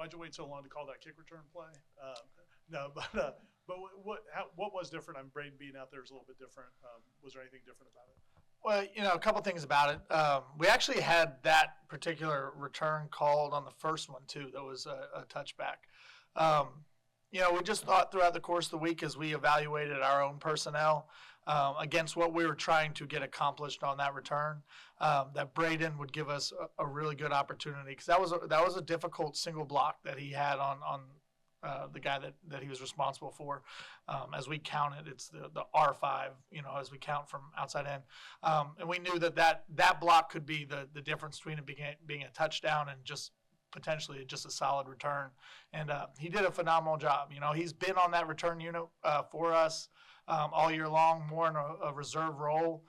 why'd you wait so long to call that kick return play? No, but what was different? Braden being out there is a little bit different. Was there anything different about it? Well, a couple things about it. We actually had that particular return called on the first one too. That was a touchback. We just thought throughout the course of the week as we evaluated our own personnel against what we were trying to get accomplished on that return, that Braden would give us a really good opportunity, because that was a difficult single block that he had on the guy that he was responsible for. As we counted, it's the R5, as we count from outside in. And we knew that block could be the difference between it being a touchdown and just potentially just a solid return. And he did a phenomenal job. He's been on that return unit for us all year long, more in a reserve role.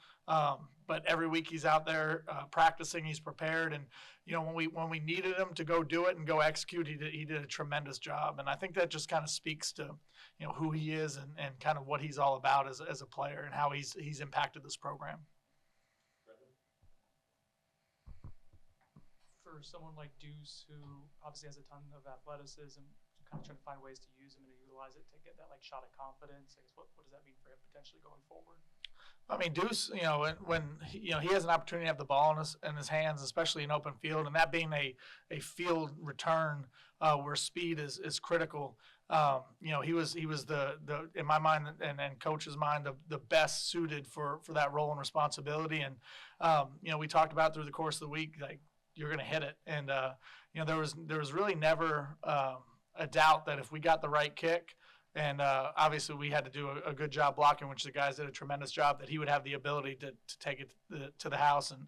But every week he's out there practicing, he's prepared. And, when we needed him to go do it and go execute, he did a tremendous job. And I think that just kind of speaks to, who he is and kind of what he's all about as a player and how he's impacted this program. For someone like Deuce, who obviously has a ton of athleticism, kind of trying to find ways to use him and to utilize it to get that shot of confidence, I guess what does that mean for him potentially going forward? I mean, Deuce, when he has an opportunity to have the ball in his hands, especially in open field, and that being a field return where speed is critical. He was the in my mind and coach's mind the best suited for that role and responsibility. And we talked about through the course of the week, like, you're going to hit it. And there was really never a doubt that if we got the right kick, and obviously we had to do a good job blocking, which the guys did a tremendous job, that he would have the ability to take it to the house. And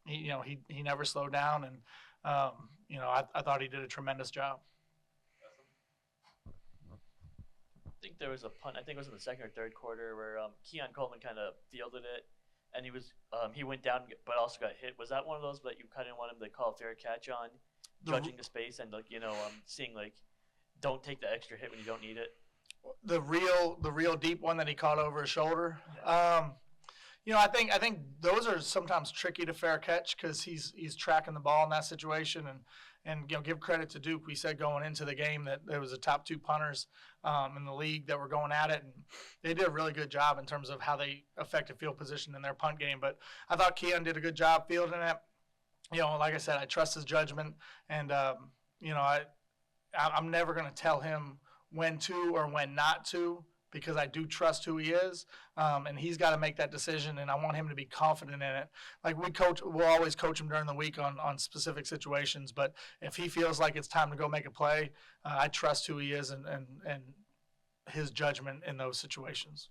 he never slowed down. And I thought he did a tremendous job. I think there was a punt. I think it was in the second or third quarter where Keon Coleman kind of fielded it, and he went down but also got hit. Was that one of those that you kind of want him to call a fair catch on, judging the space and seeing don't take the extra hit when you don't need it? The real deep one that he caught over his shoulder. I think those are sometimes tricky to fair catch because he's tracking the ball in that situation. And give credit to Duke. We said going into the game that there was the top two punters in the league that were going at it, and they did a really good job in terms of how they affected field position in their punt game. But I thought Keon did a good job fielding it. Like I said, I trust his judgment, and I'm never going to tell him when to or when not to, because I do trust who he is, and he's got to make that decision, and I want him to be confident in it. Like we'll always coach him during the week on specific situations, but if he feels like it's time to go make a play, I trust who he is and his judgment in those situations.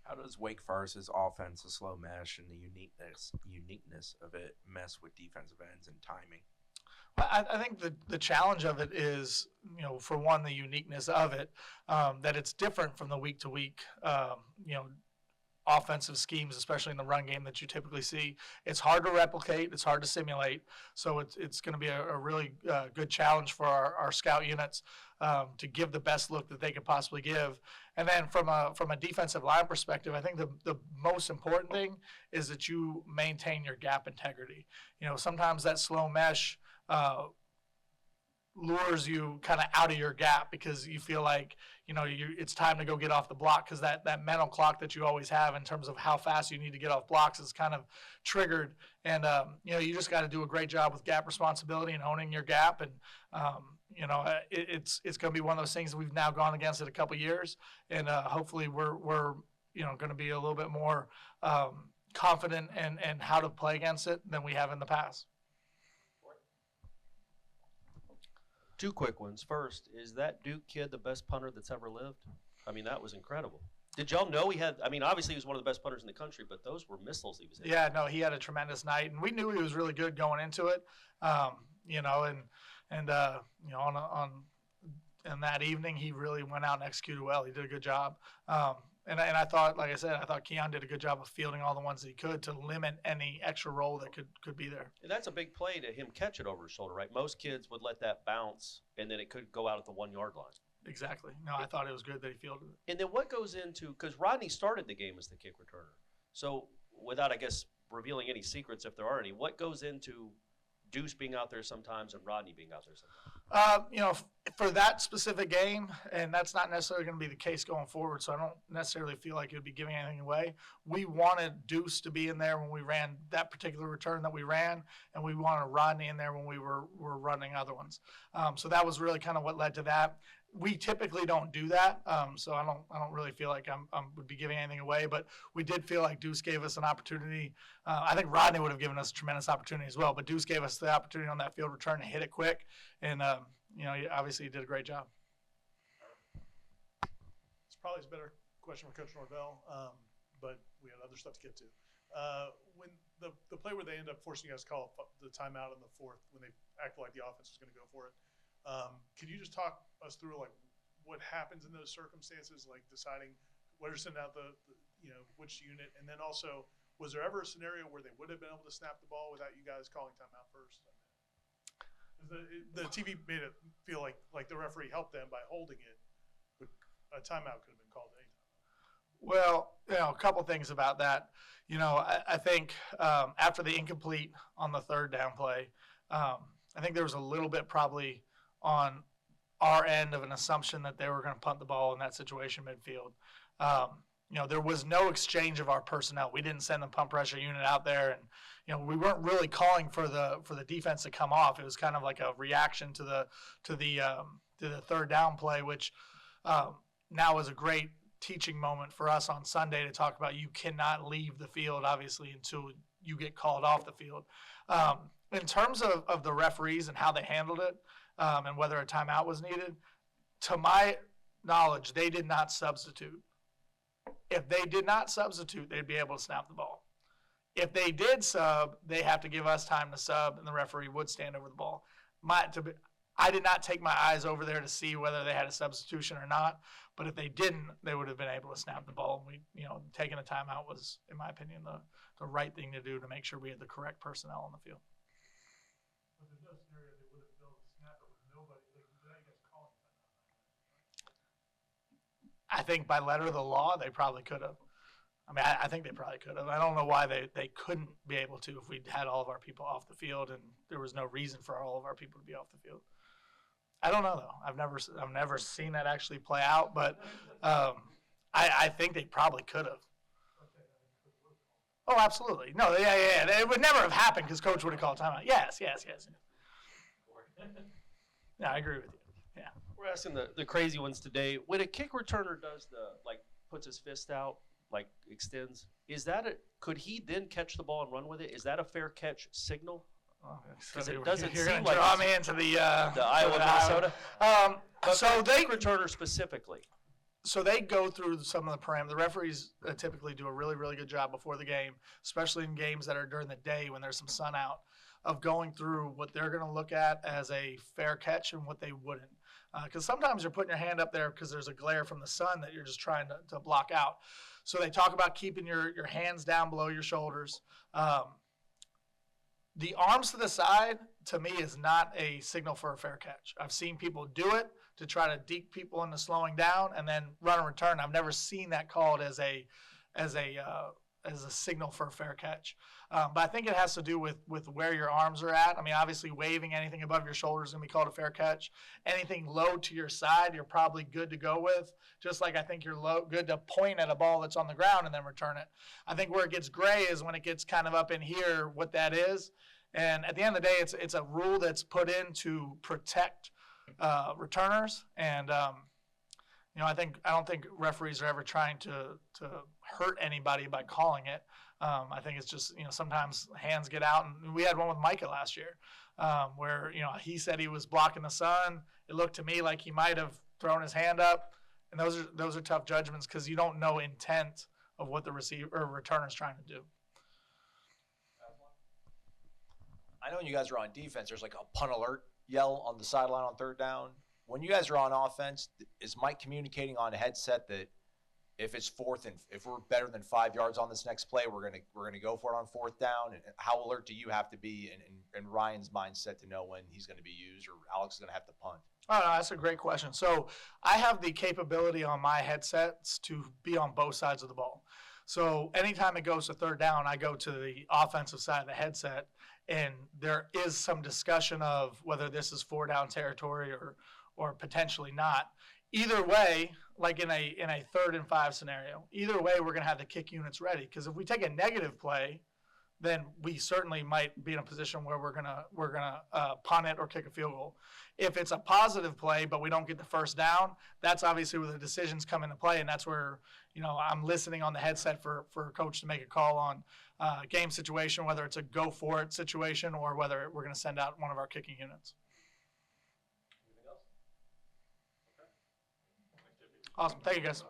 How does Wake Forest's offense, the slow mesh, and the uniqueness of it mess with defensive ends and timing? I think the challenge of it is, for one, the uniqueness of it, that it's different from the week to week, offensive schemes, especially in the run game that you typically see. It's hard to replicate. It's hard to simulate. So it's going to be a really good challenge for our scout units to give the best look that they could possibly give. And then from a defensive line perspective, I think the most important thing is that you maintain your gap integrity. Sometimes that slow mesh lures you kind of out of your gap because you feel like, it's time to go get off the block, because that mental clock that you always have in terms of how fast you need to get off blocks is kind of triggered. And, you just got to do a great job with gap responsibility and owning your gap. And, it's going to be one of those things that we've now gone against it a couple of years. And hopefully we're going to be a little bit more confident in how to play against it than we have in the past. Two quick ones. First, is that Duke kid the best punter that's ever lived? I mean, that was incredible. Did y'all know he had – obviously he was one of the best punters in the country, but those were missiles he was hitting. Yeah, no, he had a tremendous night, and we knew he was really good going into it. On that evening, he really went out and executed well. He did a good job. And I thought, like I said, Keon did a good job of fielding all the ones that he could to limit any extra roll that could be there. And that's a big play to him catch it over his shoulder, right? Most kids would let that bounce, and then it could go out at the 1 yard line. Exactly. No, I thought it was good that he fielded it. And then what goes into – because Rodney started the game as the kick returner. So without, I guess, revealing any secrets if there are any, what goes into Deuce being out there sometimes and Rodney being out there sometimes? For that specific game, and that's not necessarily going to be the case going forward, so I don't necessarily feel like it would be giving anything away. We wanted Deuce to be in there when we ran that particular return that we ran, and we wanted Rodney in there when we were running other ones. So that was really kind of what led to that. We typically don't do that, so I don't really feel like I would be giving anything away. But we did feel like Deuce gave us an opportunity. I think Rodney would have given us a tremendous opportunity as well, but Deuce gave us the opportunity on that field return to hit it quick, and obviously he did a great job. It's probably a better question for Coach Norvell, but we had other stuff to get to. When the play where they end up forcing you guys to call the timeout in the fourth, when they acted like the offense was going to go for it, can you just talk us through like what happens in those circumstances, like deciding whether to send out the which unit, and then also was there ever a scenario where they would have been able to snap the ball without you guys calling timeout first? The TV made it feel like the referee helped them by holding it, but a timeout could have been called anytime. Well, a couple things about that. I think after the incomplete on the third down play, I think there was a little bit probably on our end of an assumption that they were going to punt the ball in that situation midfield. There was no exchange of our personnel. We didn't send the punt pressure unit out there, and we weren't really calling for the defense to come off. It was kind of like a reaction to the third down play, which now is a great teaching moment for us on Sunday to talk about. You cannot leave the field, obviously, until you get called off the field. In terms of the referees and how they handled it, and whether a timeout was needed, to my knowledge, they did not substitute. If they did not substitute, they'd be able to snap the ball. If they did sub, they have to give us time to sub, and the referee would stand over the ball. I did not take my eyes over there to see whether they had a substitution or not, but if they didn't, they would have been able to snap the ball. And taking a timeout was, in my opinion, the right thing to do to make sure we had the correct personnel on the field. But there's no scenario they would have been able to snap it with nobody. Without you guys calling timeout. I think by letter of the law, they probably could have. I think they probably could have. I don't know why they couldn't be able to if we had all of our people off the field and there was no reason for all of our people to be off the field. I don't know though. I've never seen that actually play out, but I think they probably could have. Oh, absolutely. No, yeah. It would never have happened because Coach would have called timeout. Yes. Yeah, I agree with you. Yeah. We're asking the crazy ones today. When a kick returner does puts his fist out, extends, could he then catch the ball and run with it? Is that a fair catch signal? Because it doesn't You're seem gonna like draw me into the Iowa, Minnesota. So they kick returner specifically. So they go through some of the parameters. The referees typically do a really, really good job before the game, especially in games that are during the day when there's some sun out, of going through what they're going to look at as a fair catch and what they wouldn't. Because sometimes you're putting your hand up there because there's a glare from the sun that you're just trying to block out. So they talk about keeping your hands down below your shoulders. The arms to the side, to me, is not a signal for a fair catch. I've seen people do it to try to deke people into slowing down and then run and return. I've never seen that called as a signal for a fair catch. But I think it has to do with where your arms are at. Obviously waving anything above your shoulders is going to be called a fair catch. Anything low to your side, you're probably good to go with. Just like I think you're good to point at a ball that's on the ground and then return it. I think where it gets gray is when it gets kind of up in here, what that is. And at the end of the day, it's a rule that's put in to protect returners. And I don't think referees are ever trying to hurt anybody by calling it. I think it's just, sometimes hands get out, and we had one with Micah last year where, he said he was blocking the sun. It looked to me like he might have thrown his hand up, and those are tough judgments because you don't know intent of what the receiver or returner is trying to do. I know when you guys are on defense, there's like a punt alert yell on the sideline on third down. When you guys are on offense, is Mike communicating on a headset that if it's fourth and if we're better than 5 yards on this next play, we're gonna go for it on fourth down? And how alert do you have to be in Ryan's mindset to know when he's going to be used or Alex is going to have to punt? Oh, no, that's a great question. So I have the capability on my headsets to be on both sides of the ball. So anytime it goes to third down, I go to the offensive side of the headset, and there is some discussion of whether this is 4 down territory or potentially not. Either way, like in a 3rd and 5 scenario, either way we're going to have the kick units ready, because if we take a negative play, then we certainly might be in a position where we're gonna punt it or kick a field goal. If it's a positive play but we don't get the first down, that's obviously where the decisions come into play, and that's where I'm listening on the headset for a coach to make a call on game situation, whether it's a go for it situation or whether we're going to send out one of our kicking units. Anything else? Okay. Awesome, thank you guys.